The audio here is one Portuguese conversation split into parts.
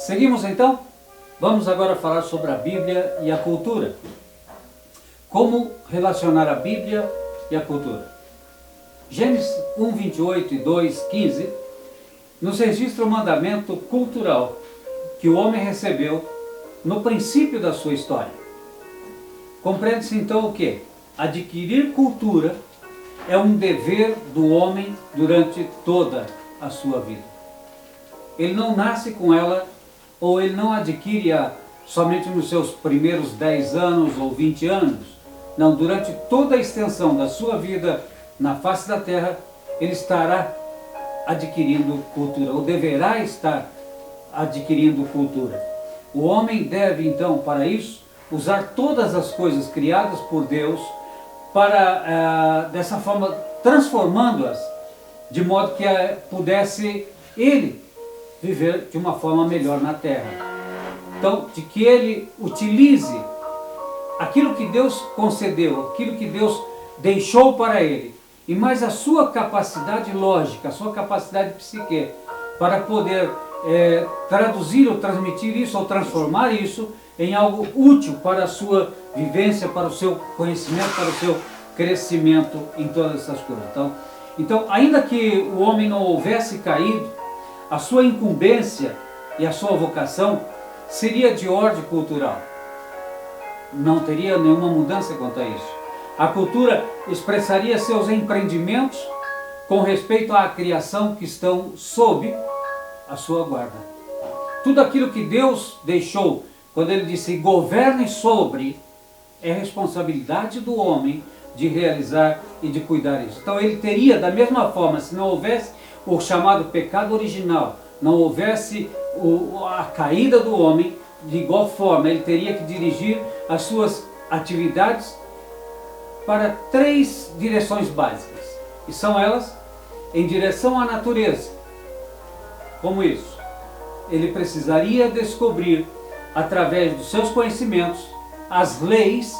Seguimos então? Vamos agora falar sobre a Bíblia e a cultura. Como relacionar a Bíblia e a cultura? Gênesis 1, 28 e 2, 15 nos registra o mandamento cultural que o homem recebeu no princípio da sua história. Compreende-se então o que? Adquirir cultura é um dever do homem durante toda a sua vida. Ele não nasce com ela, ou ele não adquire-a somente nos seus primeiros 10 anos ou 20 anos. Não, durante toda a extensão da sua vida na face da terra, ele estará adquirindo cultura, ou deverá estar adquirindo cultura. O homem deve então, para isso, usar todas as coisas criadas por Deus para, dessa forma, transformando-as, de modo que pudesse ele viver de uma forma melhor na terra. Então, de que ele utilize aquilo que Deus concedeu, aquilo que Deus deixou para ele, e mais a sua capacidade lógica, a sua capacidade psique, para poder traduzir ou transmitir isso, ou transformar isso em algo útil para a sua vivência, para o seu conhecimento, para o seu crescimento em todas essas coisas. Então, ainda que o homem não houvesse caído, a sua incumbência e a sua vocação seria de ordem cultural. Não teria nenhuma mudança quanto a isso. A cultura expressaria seus empreendimentos com respeito à criação que estão sob a sua guarda. Tudo aquilo que Deus deixou, quando ele disse governe sobre, é responsabilidade do homem de realizar e de cuidar disso. Então ele teria, da mesma forma, se não houvesse o chamado pecado original, não houvesse a caída do homem, de igual forma ele teria que dirigir as suas atividades para 3 direções básicas. E são elas em direção à natureza. Como isso? Ele precisaria descobrir, através dos seus conhecimentos, as leis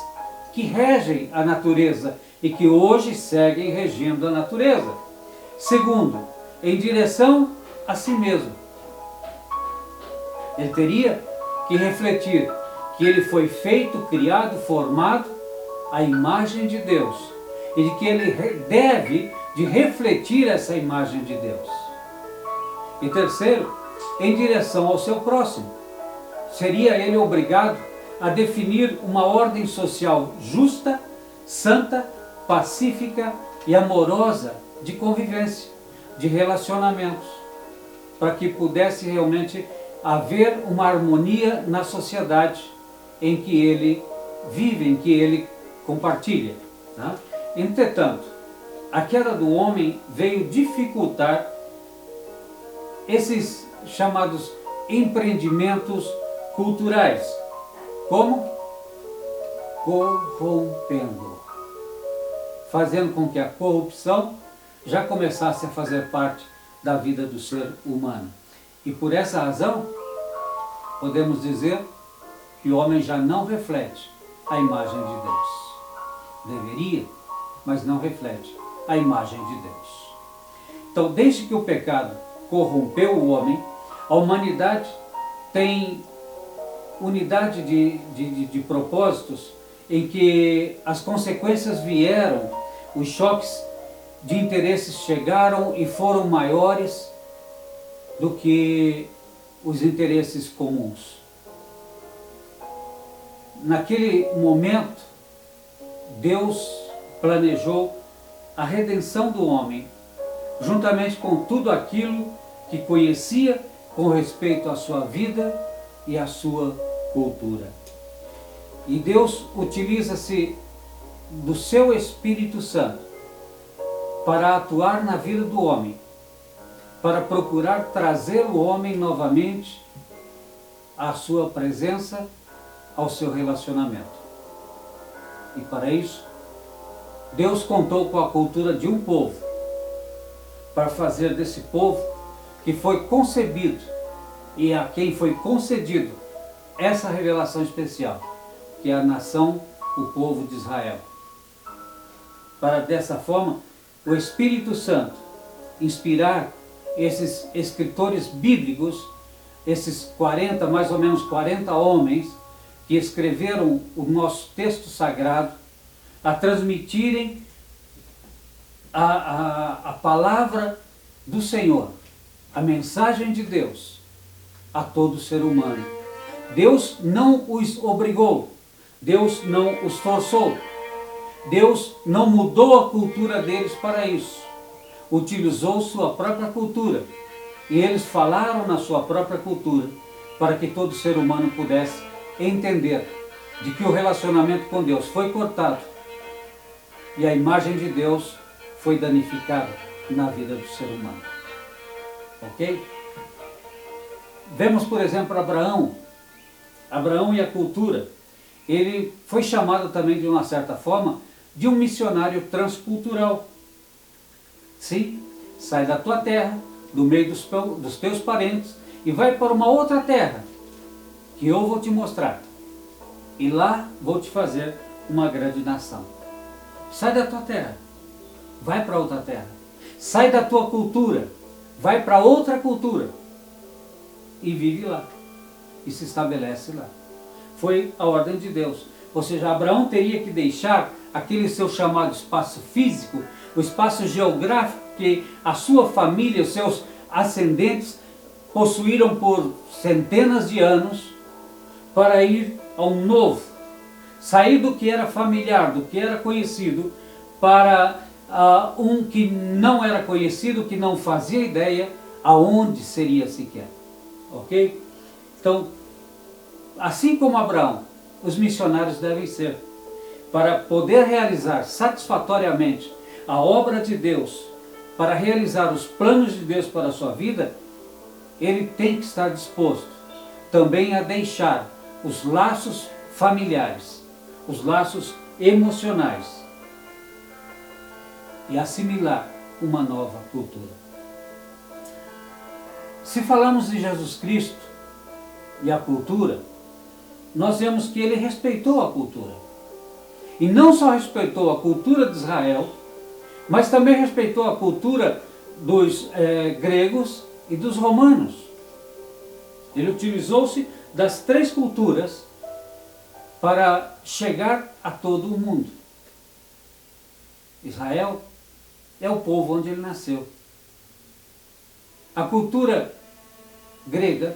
que regem a natureza e que hoje seguem regendo a natureza. Segundo, em direção a si mesmo. Ele teria que refletir que ele foi feito, criado, formado à imagem de Deus e de que ele deve de refletir essa imagem de Deus. E terceiro, em direção ao seu próximo. Seria ele obrigado a definir uma ordem social justa, santa, pacífica e amorosa de convivência, de relacionamentos, para que pudesse realmente haver uma harmonia na sociedade em que ele vive, em que ele compartilha. Tá? Entretanto, a queda do homem veio dificultar esses chamados empreendimentos culturais. Como? Corrompendo. Fazendo com que a corrupção já começasse a fazer parte da vida do ser humano. E por essa razão, podemos dizer que o homem já não reflete a imagem de Deus. Deveria, mas não reflete a imagem de Deus. Então, desde que o pecado corrompeu o homem, a humanidade tem unidade de propósitos em que as consequências vieram, os choques de interesses chegaram e foram maiores do que os interesses comuns. Naquele momento, Deus planejou a redenção do homem, juntamente com tudo aquilo que conhecia com respeito à sua vida e à sua cultura. E Deus utiliza-se do seu Espírito Santo para atuar na vida do homem, para procurar trazer o homem novamente à sua presença, ao seu relacionamento. E para isso, Deus contou com a cultura de um povo, para fazer desse povo que foi concebido e a quem foi concedido essa revelação especial, que é a nação, o povo de Israel. Para dessa forma, o Espírito Santo inspirar esses escritores bíblicos esses 40, mais ou menos 40 homens que escreveram o nosso texto sagrado, a transmitirem a palavra do Senhor, a mensagem de Deus a todo ser humano. Deus não os obrigou, Deus não os forçou, Deus não mudou a cultura deles para isso. Utilizou sua própria cultura e eles falaram na sua própria cultura para que todo ser humano pudesse entender de que o relacionamento com Deus foi cortado e a imagem de Deus foi danificada na vida do ser humano. Ok? Vemos, por exemplo, Abraão e a cultura. Ele foi chamado também, de uma certa forma, de um missionário transcultural. Sim, sai da tua terra, do meio dos teus parentes, e vai para uma outra terra, que eu vou te mostrar. E lá vou te fazer uma grande nação. Sai da tua terra, vai para outra terra. Sai da tua cultura, vai para outra cultura. E vive lá. E se estabelece lá. Foi a ordem de Deus. Ou seja, Abraão teria que deixar aquele seu chamado espaço físico, o espaço geográfico que a sua família, os seus ascendentes possuíram por centenas de anos, para ir a um novo. Sair do que era familiar, do que era conhecido, para um que não era conhecido, que não fazia ideia aonde seria sequer. Ok? Então, assim como Abraão, os missionários devem ser, para poder realizar satisfatoriamente a obra de Deus, para realizar os planos de Deus para a sua vida, ele tem que estar disposto também a deixar os laços familiares, os laços emocionais e assimilar uma nova cultura. Se falamos de Jesus Cristo e a cultura, nós vemos que ele respeitou a cultura. E não só respeitou a cultura de Israel, mas também respeitou a cultura dos gregos e dos romanos. Ele utilizou-se das três culturas para chegar a todo o mundo. Israel é o povo onde ele nasceu. A cultura grega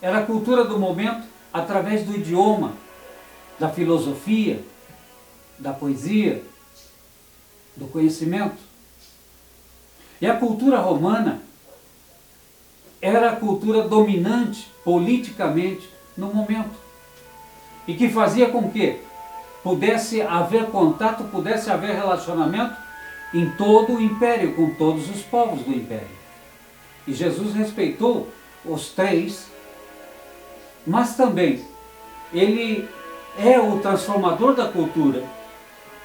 era a cultura do momento através do idioma, da filosofia, da poesia, do conhecimento. E a cultura romana era a cultura dominante politicamente no momento. E que fazia com que pudesse haver contato, pudesse haver relacionamento em todo o império, com todos os povos do império. E Jesus respeitou os três, mas também ele é o transformador da cultura,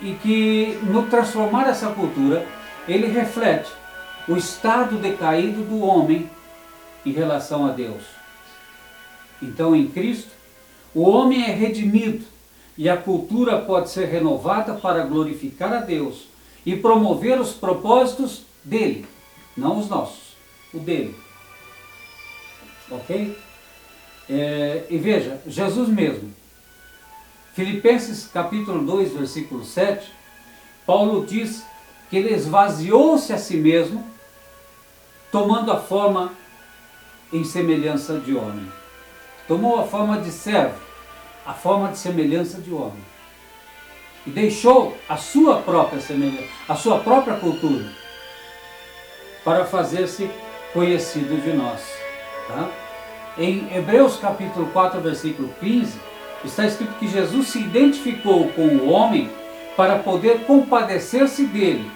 e que no transformar essa cultura, ele reflete o estado decaído do homem em relação a Deus. Então, em Cristo, o homem é redimido e a cultura pode ser renovada para glorificar a Deus e promover os propósitos dele, não os nossos, o dele. Ok? E veja, Jesus mesmo, Filipenses capítulo 2, versículo 7, Paulo diz que ele esvaziou-se a si mesmo, tomando a forma em semelhança de homem. Tomou a forma de servo, a forma de semelhança de homem. E deixou a sua própria semelhança, a sua própria cultura, para fazer-se conhecido de nós. Tá? Em Hebreus capítulo 4, versículo 15, está escrito que Jesus se identificou com o homem para poder compadecer-se dele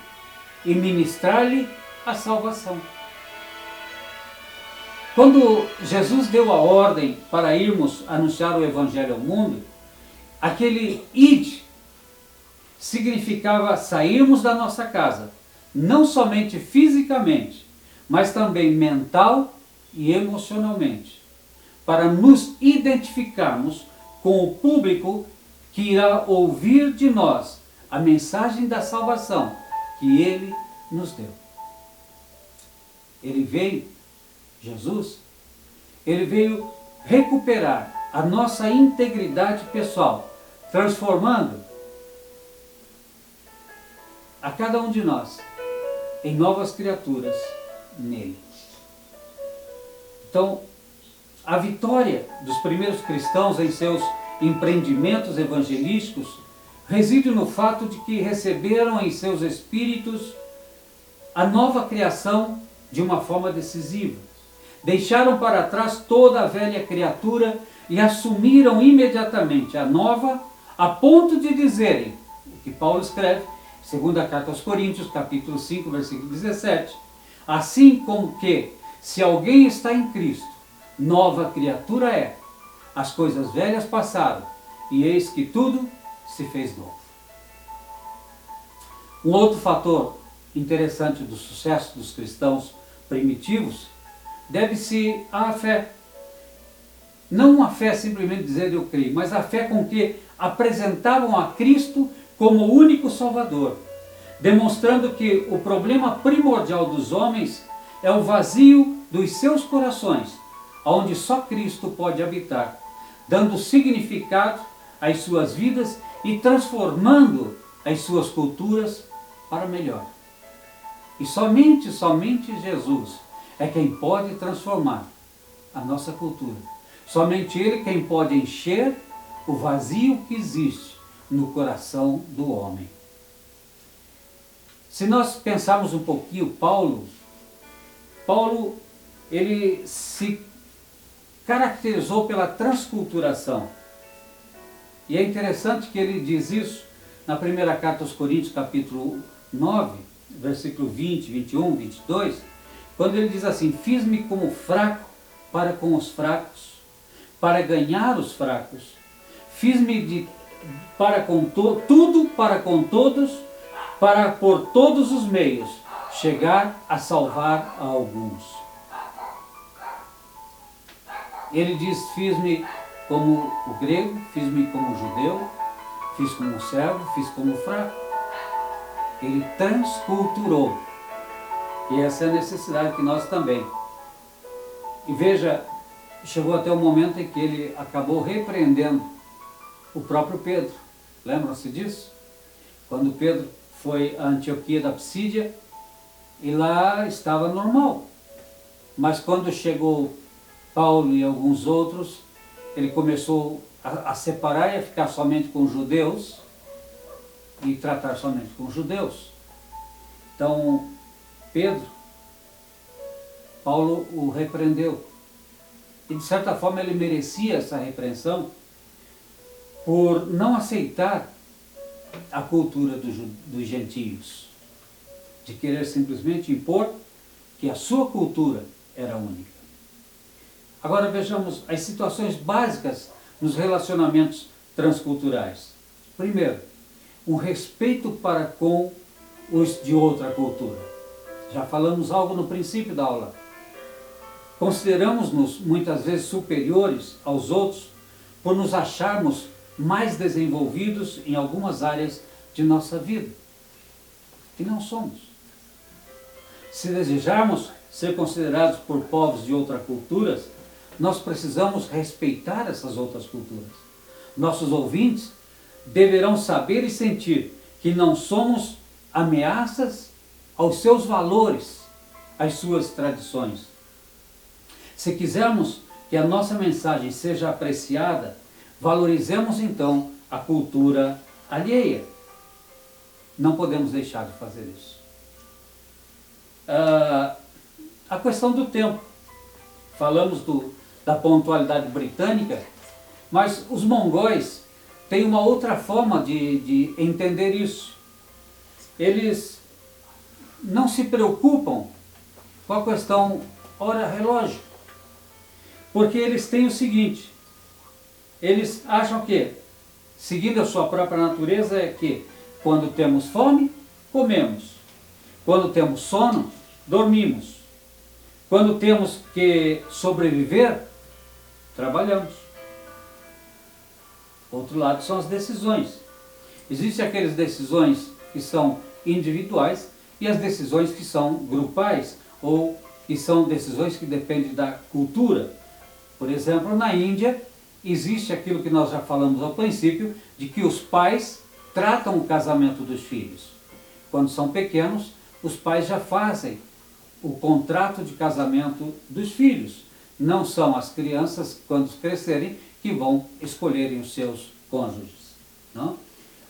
e ministrar-lhe a salvação. Quando Jesus deu a ordem para irmos anunciar o Evangelho ao mundo, aquele id significava sairmos da nossa casa, não somente fisicamente, mas também mental e emocionalmente, para nos identificarmos com o público que irá ouvir de nós a mensagem da salvação que Ele nos deu. Ele veio, Jesus, ele veio recuperar a nossa integridade pessoal, transformando a cada um de nós em novas criaturas nele. Então, a vitória dos primeiros cristãos em seus empreendimentos evangelísticos reside no fato de que receberam em seus espíritos a nova criação de uma forma decisiva. Deixaram para trás toda a velha criatura e assumiram imediatamente a nova, a ponto de dizerem, o que Paulo escreve, segunda carta aos Coríntios, capítulo 5, versículo 17, assim como que, se alguém está em Cristo, nova criatura é, as coisas velhas passaram, e eis que tudo se fez novo. Um outro fator interessante do sucesso dos cristãos primitivos deve-se à fé. Não a fé simplesmente dizer eu creio, mas a fé com que apresentavam a Cristo como o único Salvador, demonstrando que o problema primordial dos homens é o vazio dos seus corações, onde só Cristo pode habitar, dando significado às suas vidas e transformando as suas culturas para melhor. E somente Jesus é quem pode transformar a nossa cultura. Somente Ele quem pode encher o vazio que existe no coração do homem. Se nós pensarmos um pouquinho, Paulo, ele se caracterizou pela transculturação. E é interessante que ele diz isso na primeira carta aos Coríntios, capítulo 9, versículo 20, 21, 22, quando ele diz assim: fiz-me como fraco para com os fracos, para ganhar os fracos. Fiz-me tudo para com todos, para por todos os meios chegar a salvar a alguns. Ele diz: fiz-me como o grego, fiz-me como o judeu, fiz como o servo, fiz como o fraco. Ele transculturou. E essa é a necessidade que nós também. E veja, chegou até o momento em que ele acabou repreendendo o próprio Pedro. Lembram-se disso? Quando Pedro foi a Antioquia da Psídia, e lá estava normal. Mas quando chegou Paulo e alguns outros, ele começou a separar e a ficar somente com os judeus e tratar somente com os judeus. Então, Paulo o repreendeu. E de certa forma ele merecia essa repreensão por não aceitar a cultura dos gentios, de querer simplesmente impor que a sua cultura era única. Agora vejamos as situações básicas nos relacionamentos transculturais. Primeiro, um respeito para com os de outra cultura. Já falamos algo no princípio da aula. Consideramos-nos muitas vezes superiores aos outros por nos acharmos mais desenvolvidos em algumas áreas de nossa vida. E não somos. Se desejarmos ser considerados por povos de outras culturas, nós precisamos respeitar essas outras culturas. Nossos ouvintes deverão saber e sentir que não somos ameaças aos seus valores, às suas tradições. Se quisermos que a nossa mensagem seja apreciada, valorizemos então a cultura alheia. Não podemos deixar de fazer isso. A questão do tempo. Falamos da pontualidade britânica, mas os mongóis têm uma outra forma de entender isso. Eles não se preocupam com a questão hora-relógio, porque eles têm o seguinte: eles acham que, seguindo a sua própria natureza, é que quando temos fome, comemos. Quando temos sono, dormimos. Quando temos que sobreviver, trabalhamos. Outro lado são as decisões. Existem aquelas decisões que são individuais e as decisões que são grupais, ou que são decisões que dependem da cultura. Por exemplo, na Índia, existe aquilo que nós já falamos ao princípio, de que os pais tratam o casamento dos filhos. Quando são pequenos, os pais já fazem o contrato de casamento dos filhos. Não são as crianças, quando crescerem, que vão escolherem os seus cônjuges. Não?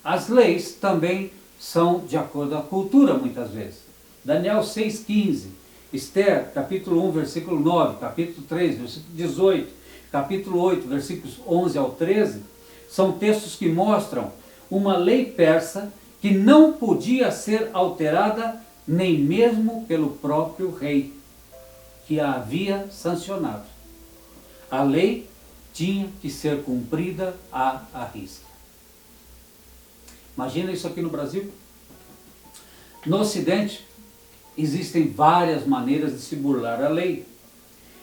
As leis também são de acordo com a cultura, muitas vezes. Daniel 6,15, Esther, capítulo 1, versículo 9, capítulo 3, versículo 18, capítulo 8, versículos 11 ao 13, são textos que mostram uma lei persa que não podia ser alterada nem mesmo pelo próprio rei, que a havia sancionado. A lei tinha que ser cumprida à risca. Imagina isso aqui no Brasil. No Ocidente, existem várias maneiras de se burlar a lei.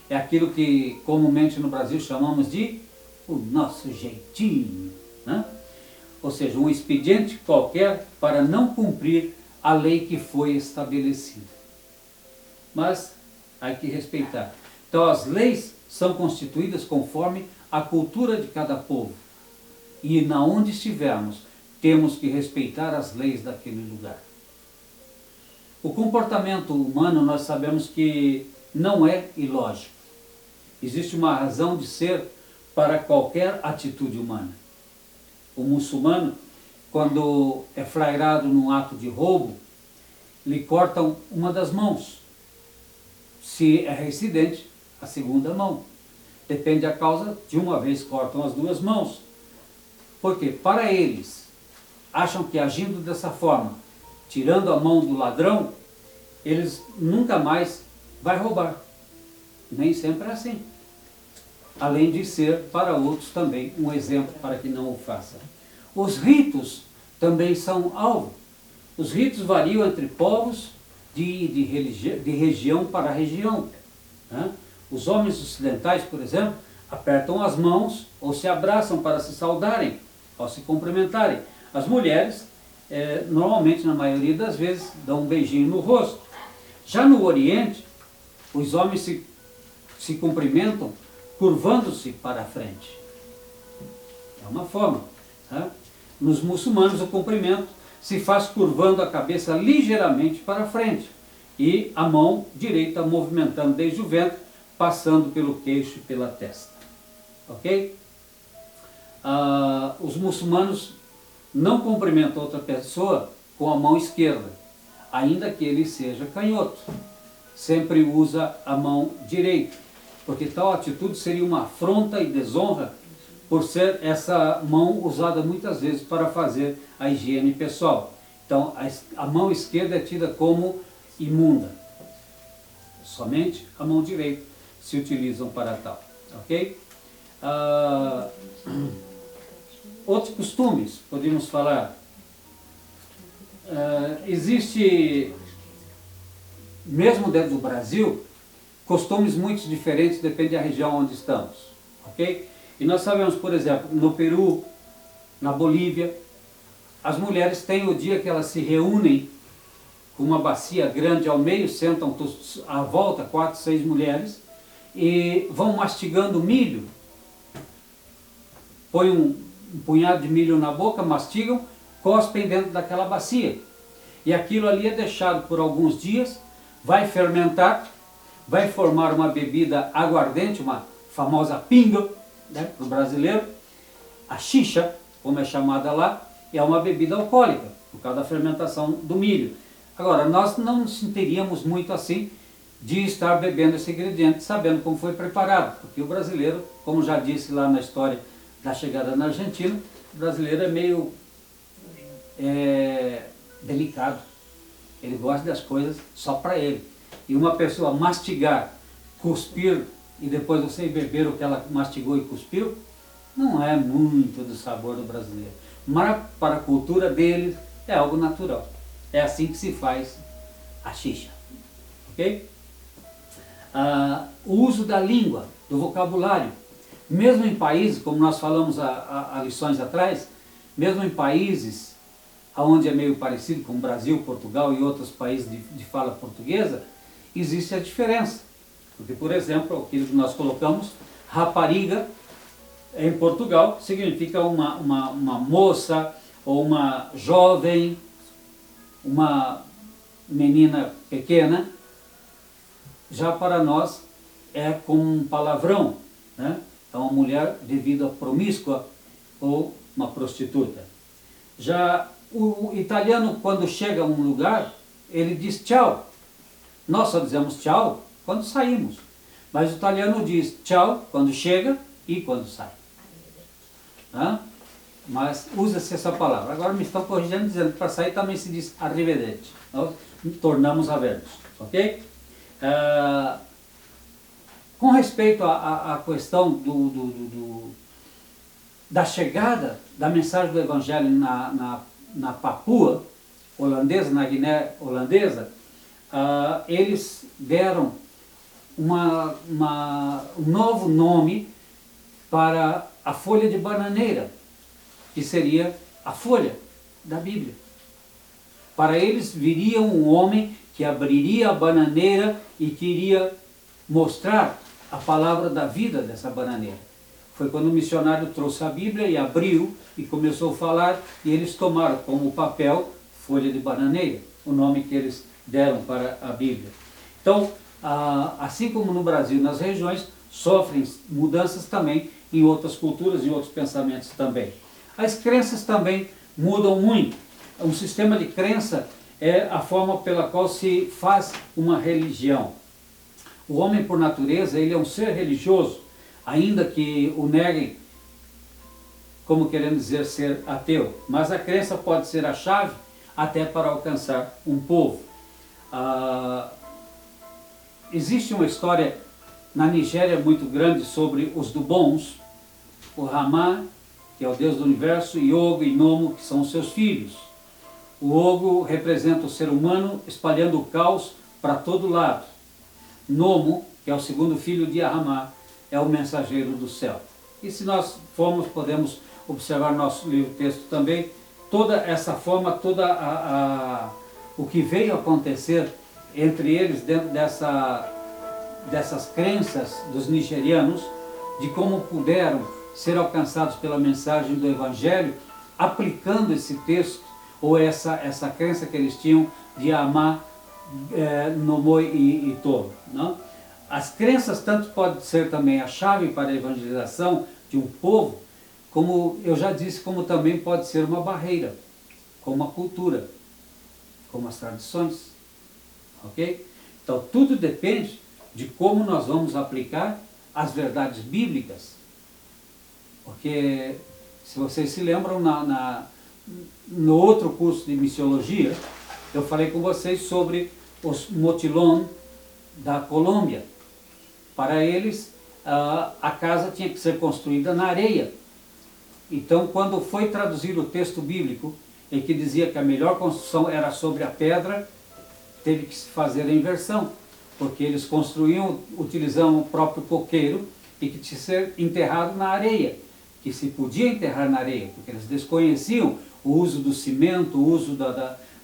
É aquilo que comumente no Brasil chamamos de o nosso jeitinho, né? Ou seja, um expediente qualquer para não cumprir a lei que foi estabelecida. Mas há que respeitar. Então as leis são constituídas conforme a cultura de cada povo. E na onde estivermos, temos que respeitar as leis daquele lugar. O comportamento humano, nós sabemos que não é ilógico. Existe uma razão de ser para qualquer atitude humana. O muçulmano, quando é flagrado num ato de roubo, lhe cortam uma das mãos. Se é reincidente, a segunda mão. Depende da causa, de uma vez cortam as duas mãos. Porque para eles, acham que agindo dessa forma, tirando a mão do ladrão, eles nunca mais vai roubar. Nem sempre é assim. Além de ser para outros também um exemplo para que não o faça. Os ritos também são alvo. Os ritos variam entre povos de região para região, né? Os homens ocidentais, por exemplo, apertam as mãos ou se abraçam para se saudarem, ao se cumprimentarem. As mulheres, normalmente, na maioria das vezes, dão um beijinho no rosto. Já no Oriente, os homens se cumprimentam curvando-se para a frente. É uma forma. Tá? Nos muçulmanos, o cumprimento se faz curvando a cabeça ligeiramente para a frente e a mão direita movimentando desde o ventre, passando pelo queixo e pela testa. Ok? Os muçulmanos não cumprimentam outra pessoa com a mão esquerda, ainda que ele seja canhoto. Sempre usa a mão direita, porque tal atitude seria uma afronta e desonra por ser essa mão usada muitas vezes para fazer a higiene pessoal. Então, a mão esquerda é tida como imunda. Somente a mão direita se utilizam para tal. Ok? Outros costumes, podemos falar. Existe, mesmo dentro do Brasil, costumes muito diferentes, depende da região onde estamos. Ok? E nós sabemos, por exemplo, no Peru, na Bolívia, as mulheres têm o dia que elas se reúnem com uma bacia grande ao meio, sentam à volta 4, 6 mulheres e vão mastigando milho. Põem um punhado de milho na boca, mastigam, cospem dentro daquela bacia. E aquilo ali é deixado por alguns dias, vai fermentar, vai formar uma bebida aguardente, uma famosa pinga, né, para o brasileiro. A xixa, como é chamada lá, é uma bebida alcoólica, por causa da fermentação do milho. Agora, nós não nos sentiríamos muito assim de estar bebendo esse ingrediente, sabendo como foi preparado, porque o brasileiro, como já disse lá na história da chegada na Argentina, o brasileiro é meio delicado. Ele gosta das coisas só para ele. E uma pessoa mastigar, cuspir e depois você beber o que ela mastigou e cuspiu, não é muito do sabor do brasileiro. Mas para a cultura deles é algo natural. É assim que se faz a xixa. Ok? O uso da língua, do vocabulário. Mesmo em países, como nós falamos há lições atrás, mesmo em países onde é meio parecido com o Brasil, Portugal e outros países de fala portuguesa, existe a diferença. Porque, por exemplo, aquilo que nós colocamos, rapariga, em Portugal, significa uma moça ou uma jovem, uma menina pequena. Já para nós é como um palavrão, né? É uma mulher de vida promíscua ou uma prostituta. Já o italiano, quando chega a um lugar, ele diz tchau. Nós só dizemos tchau quando saímos, mas o italiano diz tchau quando chega e quando sai. Mas usa-se essa palavra. Agora me estão corrigindo dizendo que para sair também se diz arrivederci. Nós tornamos a vermos, ok? Com respeito à questão da chegada da mensagem do Evangelho na Papua holandesa, na Guiné holandesa, eles deram um novo nome para a folha de bananeira, que seria a folha da Bíblia. Para eles viria um homem que abriria a bananeira e queria mostrar a palavra da vida dessa bananeira. Foi quando o missionário trouxe a Bíblia e abriu e começou a falar, e eles tomaram como papel folha de bananeira, o nome que eles deram para a Bíblia. Então, assim como no Brasil, nas regiões, sofrem mudanças também em outras culturas, em outros pensamentos também. As crenças também mudam muito. Um sistema de crença é a forma pela qual se faz uma religião. O homem, por natureza, ele é um ser religioso, ainda que o neguem como querendo dizer ser ateu. Mas a crença pode ser a chave até para alcançar um povo. Existe uma história na Nigéria muito grande sobre os Dubons, o Ramá, que é o Deus do Universo, e Ogo e Nomo, que são os seus filhos. O Ogo representa o ser humano espalhando o caos para todo lado. Nomo, que é o segundo filho de Ramá, é o mensageiro do céu. E se nós formos, podemos observar nosso livro-texto também, toda essa forma, o que veio acontecer entre eles dentro dessas crenças dos nigerianos, de como puderam ser alcançados pela mensagem do Evangelho, aplicando esse texto, ou essa crença que eles tinham de amar Nomoi e Toro. Não? As crenças tanto podem ser também a chave para a evangelização de um povo, como eu já disse, como também pode ser uma barreira, como a cultura, como as tradições. Ok? Então tudo depende de como nós vamos aplicar as verdades bíblicas. Porque, se vocês se lembram, no outro curso de missiologia, eu falei com vocês sobre os motilon da Colômbia. Para eles, a casa tinha que ser construída na areia. Então, quando foi traduzir o texto bíblico, em que dizia que a melhor construção era sobre a pedra, teve que se fazer a inversão, porque eles construíam utilizando o próprio coqueiro e que tinha que ser enterrado na areia, que se podia enterrar na areia, porque eles desconheciam o uso do cimento, o uso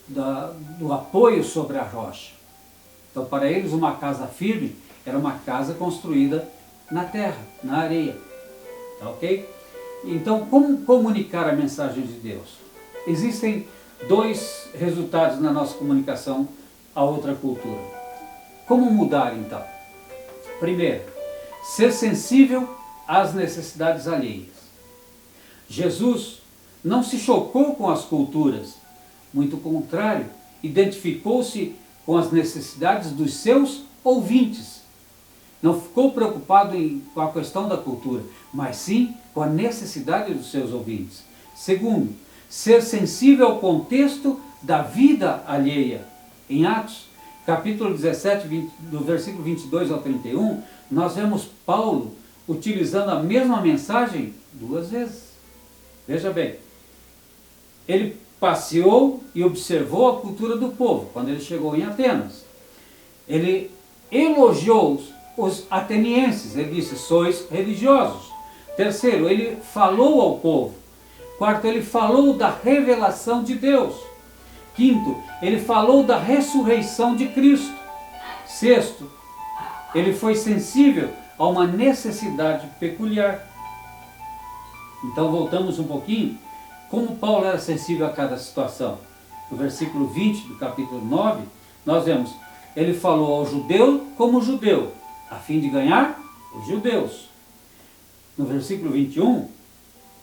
do apoio sobre a rocha. Então, para eles, uma casa firme era uma casa construída na terra, na areia. Tá, ok? Então, como comunicar a mensagem de Deus? Existem dois resultados na nossa comunicação a outra cultura. Como mudar, então? Primeiro, ser sensível às necessidades alheias. Jesus não se chocou com as culturas, muito contrário, identificou-se com as necessidades dos seus ouvintes. Não ficou preocupado com a questão da cultura, mas sim com a necessidade dos seus ouvintes. Segundo, ser sensível ao contexto da vida alheia. Em Atos, capítulo 17, do versículo 22 ao 31, nós vemos Paulo utilizando a mesma mensagem 2 vezes. Veja bem, ele passeou e observou a cultura do povo, quando ele chegou em Atenas. Ele elogiou os atenienses, ele disse, sois religiosos. Terceiro, ele falou ao povo. Quarto, ele falou da revelação de Deus. Quinto, ele falou da ressurreição de Cristo. Sexto, ele foi sensível a uma necessidade peculiar. Então voltamos um pouquinho, como Paulo era sensível a cada situação. No versículo 20 do capítulo 9, nós vemos, ele falou ao judeu como judeu, a fim de ganhar os judeus. No versículo 21,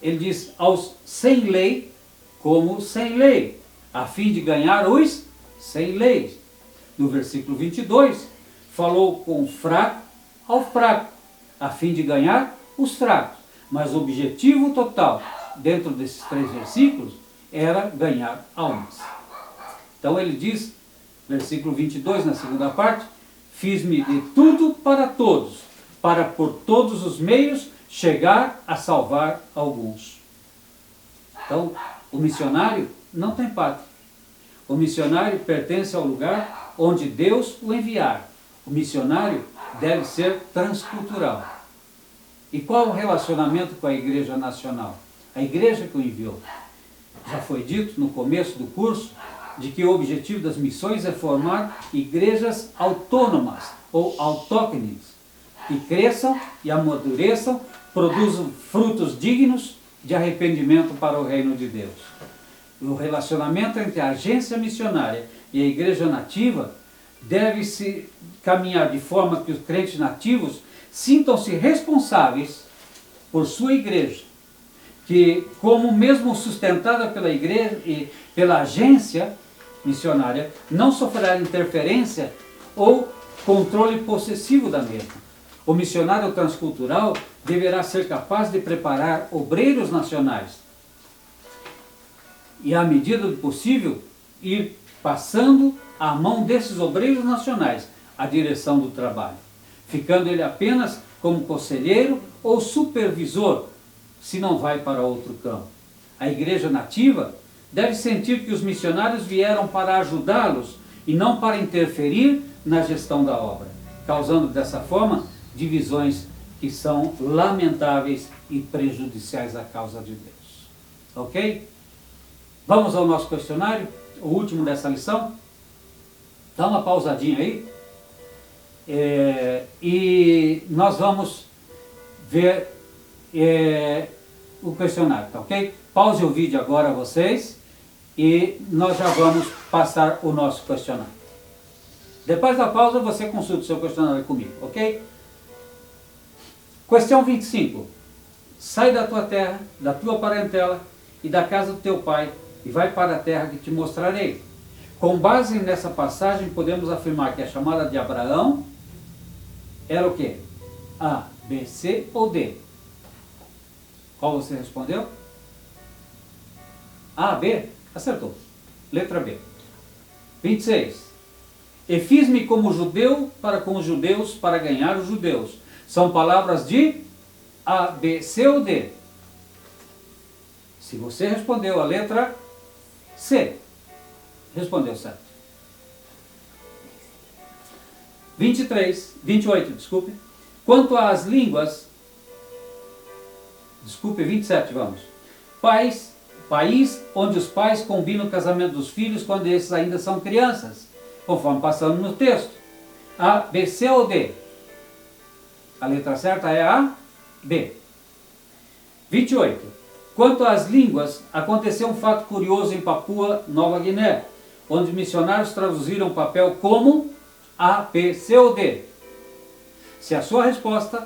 ele diz aos sem lei como sem lei, a fim de ganhar os sem lei. No versículo 22, falou com o fraco ao fraco, a fim de ganhar os fracos. Mas o objetivo total, dentro desses 3 versículos, era ganhar almas. Então ele diz, versículo 22, na segunda parte, fiz-me de tudo para todos, para por todos os meios chegar a salvar alguns. Então, o missionário não tem pátria. O missionário pertence ao lugar onde Deus o enviar. O missionário deve ser transcultural. E qual o relacionamento com a igreja nacional? A igreja que o enviou. Já foi dito no começo do curso de que o objetivo das missões é formar igrejas autônomas ou autóctones, que cresçam e amadureçam, produzam frutos dignos de arrependimento para o reino de Deus. O relacionamento entre a agência missionária e a igreja nativa deve-se caminhar de forma que os crentes nativos sintam-se responsáveis por sua igreja, que, como mesmo sustentada pela igreja e pela agência missionária, não sofrerá interferência ou controle possessivo da mesma. O missionário transcultural deverá ser capaz de preparar obreiros nacionais e, à medida do possível, ir passando à mão desses obreiros nacionais a direção do trabalho, ficando ele apenas como conselheiro ou supervisor, se não vai para outro campo. A igreja nativa deve sentir que os missionários vieram para ajudá-los e não para interferir na gestão da obra, causando dessa forma divisões que são lamentáveis e prejudiciais à causa de Deus. Ok? Vamos ao nosso questionário, o último dessa lição. Dá uma pausadinha aí. E nós vamos ver o questionário, tá ok? Pause o vídeo agora vocês e nós já vamos passar o nosso questionário. Depois da pausa você consulta o seu questionário comigo, ok? Questão 25. Sai da tua terra, da tua parentela e da casa do teu pai e vai para a terra que te mostrarei. Com base nessa passagem podemos afirmar que a chamada de Abraão era o quê? A, B, C ou D? Qual você respondeu? A, B? Acertou. Letra B. 26. E fiz-me como judeu para com os judeus, para ganhar os judeus. São palavras de A, B, C ou D? Se você respondeu a letra C, respondeu certo. 28, desculpe. Quanto às línguas, 27, vamos. País onde os pais combinam o casamento dos filhos quando esses ainda são crianças, conforme passamos no texto. A, B, C ou D? A letra certa é a B. 28. Quanto às línguas, aconteceu um fato curioso em Papua Nova Guiné, onde missionários traduziram o papel como A, B, C ou D. Se a sua resposta